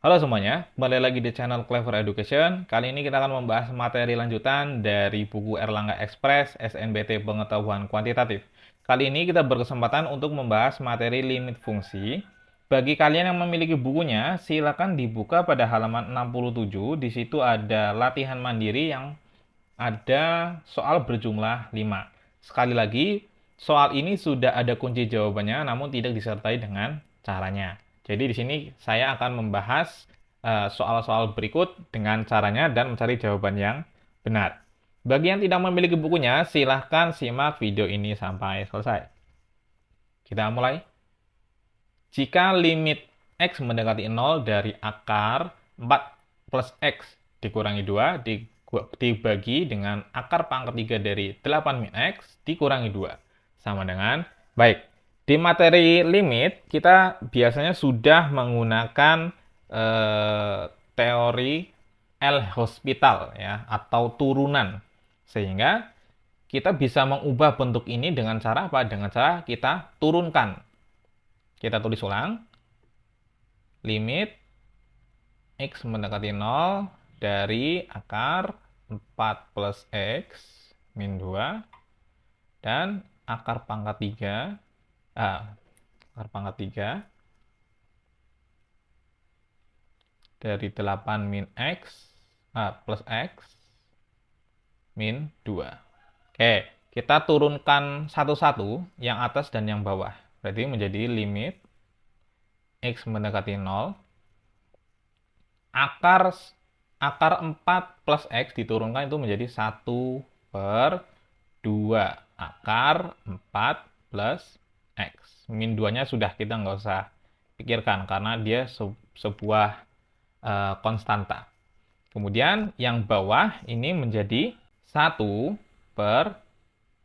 Halo semuanya, kembali lagi di channel Clever Education. Kali ini kita akan membahas materi lanjutan dari buku Erlangga Express SNBT Pengetahuan Kuantitatif. Kali ini kita berkesempatan untuk membahas materi limit fungsi. Bagi kalian yang memiliki bukunya, silakan dibuka pada halaman 67. Di situ ada latihan mandiri yang ada soal berjumlah 5. Sekali lagi, soal ini sudah ada kunci jawabannya, namun tidak disertai dengan caranya. Jadi di sini saya akan membahas soal-soal berikut dengan caranya dan mencari jawaban yang benar. Bagi yang tidak memiliki bukunya, silahkan simak video ini sampai selesai. Kita mulai. Jika limit x mendekati 0 dari akar 4 plus x dikurangi 2 dibagi dengan akar pangkat 3 dari 8 min x dikurangi 2. Sama dengan, baik, di materi limit kita biasanya sudah menggunakan teori L-Hospital ya, atau turunan. Sehingga kita bisa mengubah bentuk ini dengan cara apa? Dengan cara kita turunkan. Kita tulis ulang. Limit x mendekati 0 dari akar 4 plus x min 2 dan akar pangkat 3 dari 8 min x plus x min 2. Oke, kita turunkan satu-satu, yang atas dan yang bawah. Berarti menjadi limit x mendekati 0 akar 4 plus x diturunkan itu menjadi 1 per 2 akar 4 plus x. Min 2-nya sudah kita nggak usah pikirkan karena dia sebuah konstanta. Kemudian yang bawah ini menjadi 1 per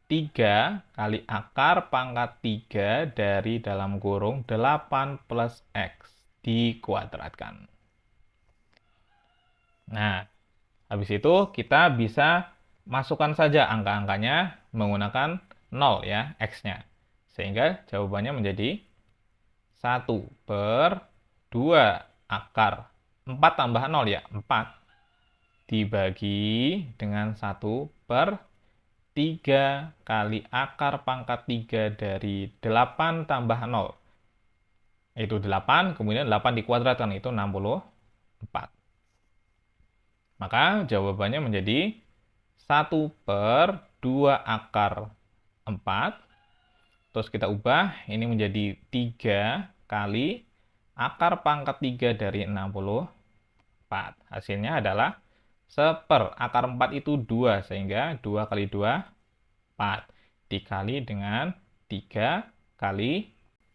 3 kali akar pangkat 3 dari dalam kurung 8 plus x dikuadratkan. Nah, habis itu kita bisa masukkan saja angka-angkanya menggunakan 0 ya, x-nya. Sehingga jawabannya menjadi 1 per 2 akar 4 tambah 0 ya, 4 dibagi dengan 1 per 3 kali akar pangkat 3 dari 8 tambah 0. Itu 8, kemudian 8 dikuadratkan, itu 64. Maka jawabannya menjadi 1 per 2 akar 4. Terus kita ubah, ini menjadi 3 kali akar pangkat 3 dari 64. Hasilnya adalah 1/4. Akar 4 itu 2, sehingga 2 kali 2, 4. Dikali dengan 3 kali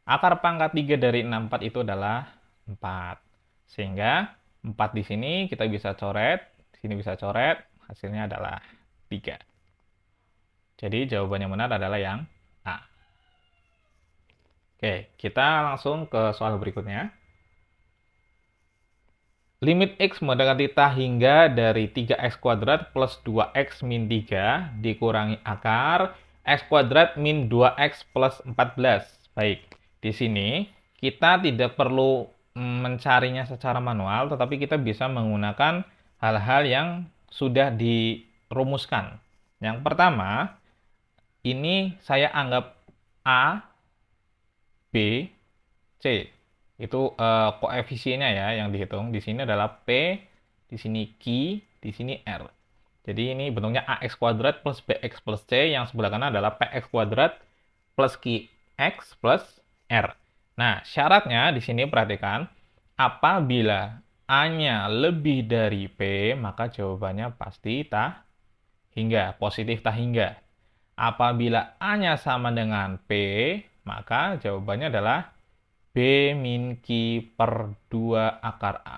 akar pangkat 3 dari 64 itu adalah 4. Sehingga 4 di sini kita bisa coret, di sini bisa coret, hasilnya adalah 3. Jadi jawaban yang benar adalah yang A. Oke, kita langsung ke soal berikutnya. Limit x mendekati tak hingga dari 3x kuadrat plus 2x min 3 dikurangi akar x kuadrat min 2x plus 14. Baik, di sini kita tidak perlu mencarinya secara manual, tetapi kita bisa menggunakan hal-hal yang sudah dirumuskan. Yang pertama, ini saya anggap A, B, C. Itu koefisiennya ya yang dihitung. Di sini adalah P, di sini Q, di sini R. Jadi ini bentuknya AX kuadrat plus BX plus C, yang sebelah kanan adalah PX kuadrat plus QX plus R. Nah, syaratnya di sini perhatikan, apabila A-nya lebih dari P, maka jawabannya pasti tak hingga, positif tak hingga. Apabila A-nya sama dengan P, maka jawabannya adalah B min Q per 2 akar A.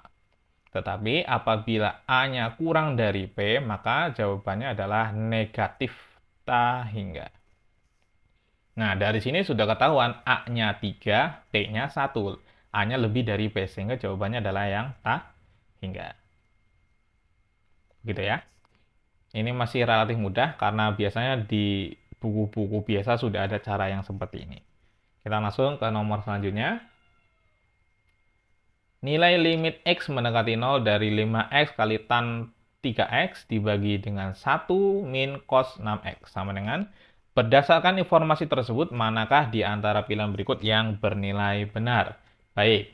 Tetapi apabila A-nya kurang dari P, maka jawabannya adalah negatif tak hingga. Nah, dari sini sudah ketahuan A-nya 3, P-nya 1. A-nya lebih dari P, sehingga jawabannya adalah yang tak hingga. Gitu ya. Ini masih relatif mudah karena biasanya di buku-buku biasa sudah ada cara yang seperti ini. Kita langsung ke nomor selanjutnya. Nilai limit X mendekati 0 dari 5X kali tan 3X dibagi dengan 1 min cos 6X. Sama dengan, berdasarkan informasi tersebut, manakah di antara pilihan berikut yang bernilai benar? Baik,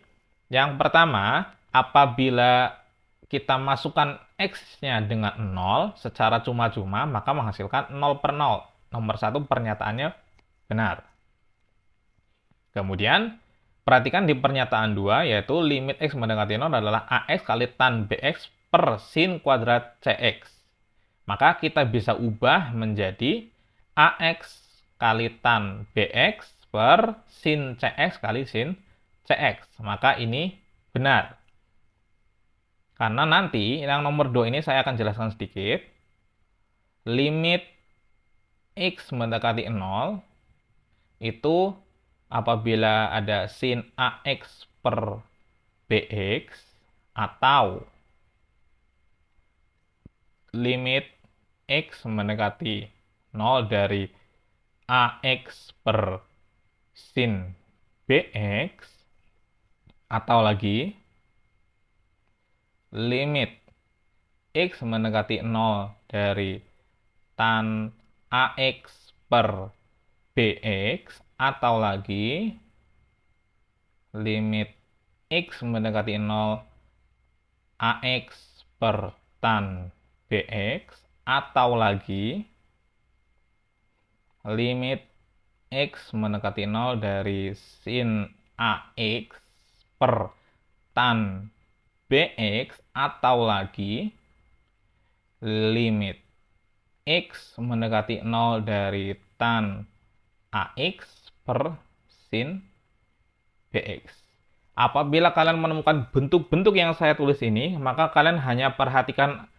yang pertama, apabila kita masukkan X-nya dengan 0 secara cuma-cuma, maka menghasilkan 0 per 0. Nomor 1 pernyataannya benar. Kemudian, perhatikan di pernyataan 2, yaitu limit X mendekati 0 adalah AX kali tan BX per sin kuadrat CX. Maka kita bisa ubah menjadi AX kali tan BX per sin CX kali sin CX. Maka ini benar. Karena nanti yang nomor 2 ini saya akan jelaskan sedikit. Limit X mendekati 0 itu apabila ada sin AX per BX atau limit X mendekati 0 dari AX per sin BX atau lagi limit X mendekati 0 dari tan AX per BX atau lagi limit X mendekati 0 AX per tan BX atau lagi limit X mendekati 0 dari sin AX per tan BX atau lagi limit X mendekati 0 dari tan AX per sin BX. Apabila kalian menemukan bentuk-bentuk yang saya tulis ini, maka kalian hanya perhatikan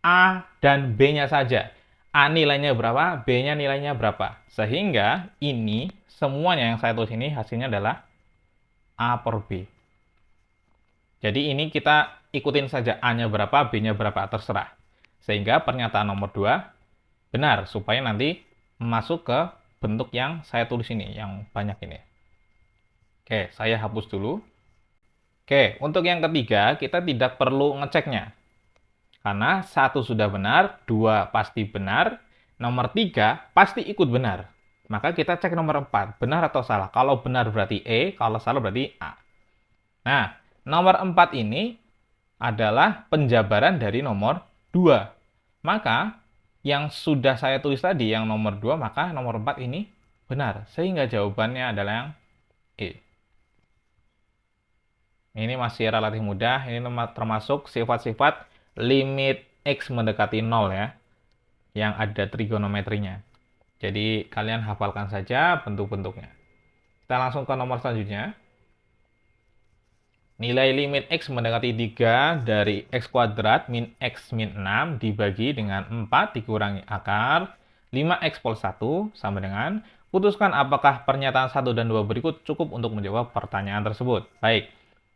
A dan B-nya saja. A nilainya berapa, B-nya nilainya berapa. Sehingga ini, semuanya yang saya tulis ini hasilnya adalah A per B. Jadi ini kita ikutin saja A-nya berapa, B-nya berapa, terserah. Sehingga pernyataan nomor 2 benar, supaya nanti masuk ke bentuk yang saya tulis ini, yang banyak ini. Oke, saya hapus dulu. Oke, untuk yang ketiga, kita tidak perlu ngeceknya. Karena 1 sudah benar, 2 pasti benar, nomor 3 pasti ikut benar. Maka kita cek nomor 4, benar atau salah. Kalau benar berarti E, kalau salah berarti A. Nah, nomor 4 ini adalah penjabaran dari nomor 2. Maka, yang sudah saya tulis tadi, yang nomor 2, maka nomor 4 ini benar. Sehingga jawabannya adalah yang E. Ini masih relatif mudah, ini termasuk sifat-sifat limit X mendekati 0 ya, yang ada trigonometrinya. Jadi kalian hafalkan saja bentuk-bentuknya. Kita langsung ke nomor selanjutnya. Nilai limit X mendekati 3 dari X kuadrat min X min 6 dibagi dengan 4 dikurangi akar 5X plus 1 sama dengan, putuskan apakah pernyataan 1 dan 2 berikut cukup untuk menjawab pertanyaan tersebut. Baik.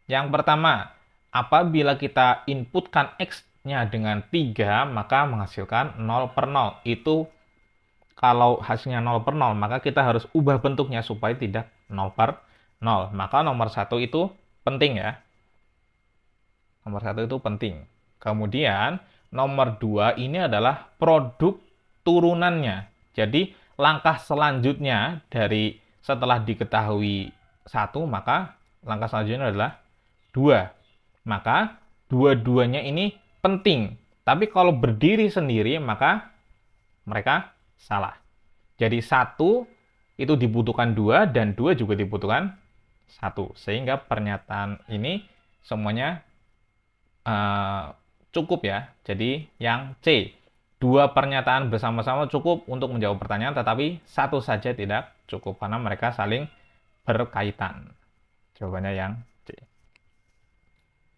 Yang pertama, apabila kita inputkan X-nya dengan 3, maka menghasilkan 0 per 0. Itu kalau hasilnya 0 per 0, maka kita harus ubah bentuknya supaya tidak 0 per 0. Maka nomor 1 itu penting ya. Nomor 1 itu penting. Kemudian, nomor 2 ini adalah produk turunannya. Jadi, langkah selanjutnya dari setelah diketahui 1, maka langkah selanjutnya adalah 2. Maka dua-duanya ini penting. Tapi kalau berdiri sendiri maka mereka salah. Jadi 1 itu dibutuhkan 2 dan 2 juga dibutuhkan 1. Sehingga pernyataan ini semuanya cukup ya. Jadi yang C. 2 pernyataan bersama-sama cukup untuk menjawab pertanyaan, tetapi 1 saja tidak cukup karena mereka saling berkaitan. Jawabannya yang C.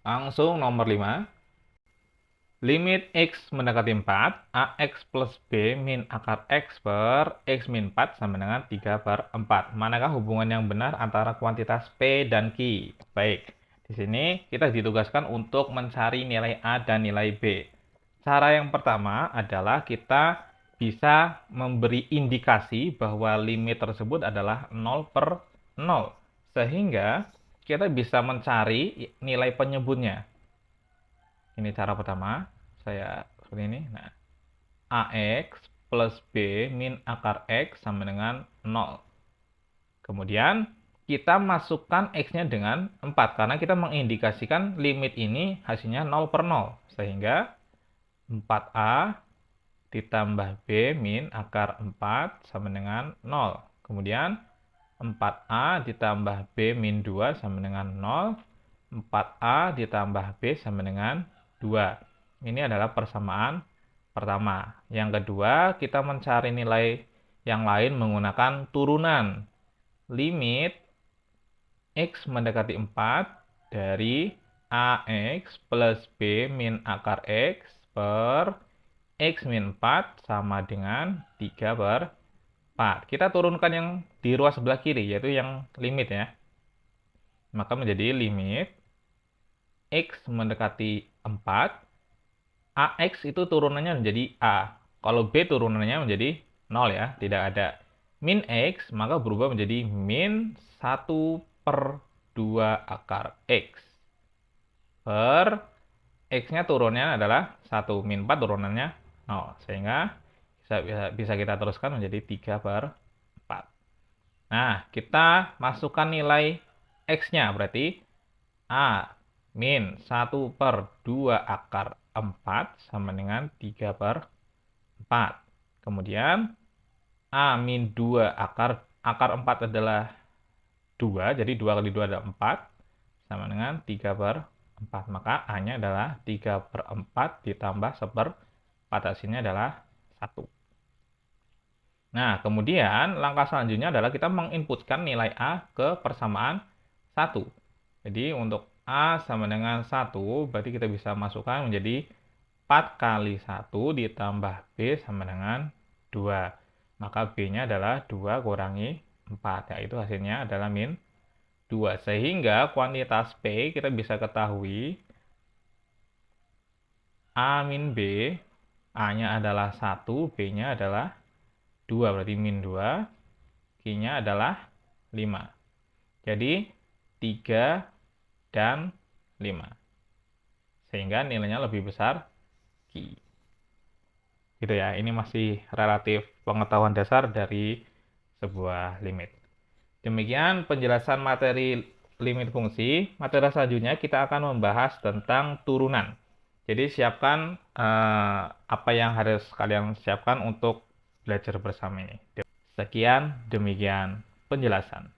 Langsung nomor 5. Limit X mendekati 4, AX plus B min akar X per X min 4 sama dengan 3 per 4. Manakah hubungan yang benar antara kuantitas P dan Q? Baik, di sini kita ditugaskan untuk mencari nilai A dan nilai B. Cara yang pertama adalah kita bisa memberi indikasi bahwa limit tersebut adalah 0 per 0. Sehingga kita bisa mencari nilai penyebutnya. Ini cara pertama, saya seperti ini. Nah, AX plus B min akar X sama dengan 0. Kemudian, kita masukkan X-nya dengan 4, karena kita mengindikasikan limit ini hasilnya 0 per 0. Sehingga 4A ditambah B min akar 4 sama dengan 0. Kemudian, 4A ditambah B min 2 sama dengan 0. 4A ditambah B sama dengan 2. Ini adalah persamaan pertama. Yang kedua, kita mencari nilai yang lain menggunakan turunan. Limit X mendekati 4 dari AX plus B min akar X per X min 4 sama dengan 3 per 4. Kita turunkan yang di ruas sebelah kiri, yaitu yang limit ya. Maka menjadi limit X mendekati 4, AX itu turunannya menjadi A. Kalau B turunannya menjadi 0 ya, tidak ada. Min X, maka berubah menjadi min 1 per 2 akar X. Per X-nya turunnya adalah 1, min 4 turunannya 0. Sehingga bisa kita teruskan menjadi 3 per 4. Nah, kita masukkan nilai X-nya, berarti A min 1 per 2 akar 4 sama dengan 3 per 4. Kemudian, A min 2 akar 4 adalah 2, jadi 2 kali 2 adalah 4, sama dengan 3 per 4. Maka A-nya adalah 3 per 4 ditambah 1 per 4, hasilnya adalah 1. Nah, kemudian langkah selanjutnya adalah kita menginputkan nilai A ke persamaan 1. Jadi, untuk A sama dengan 1, berarti kita bisa masukkan menjadi 4 kali 1 ditambah B sama dengan 2. Maka B-nya adalah 2 kurangi 4, yaitu hasilnya adalah min 2. Sehingga kuantitas P kita bisa ketahui A min B, A-nya adalah 1, B-nya adalah 2, berarti min 2, Q-nya adalah 5. Jadi, 3 dan 5. Sehingga nilainya lebih besar Q. Gitu ya, ini masih relatif pengetahuan dasar dari sebuah limit. Demikian penjelasan materi limit fungsi. Materi selanjutnya kita akan membahas tentang turunan. Jadi siapkan apa yang harus kalian siapkan untuk belajar bersama ini. Sekian, demikian penjelasan.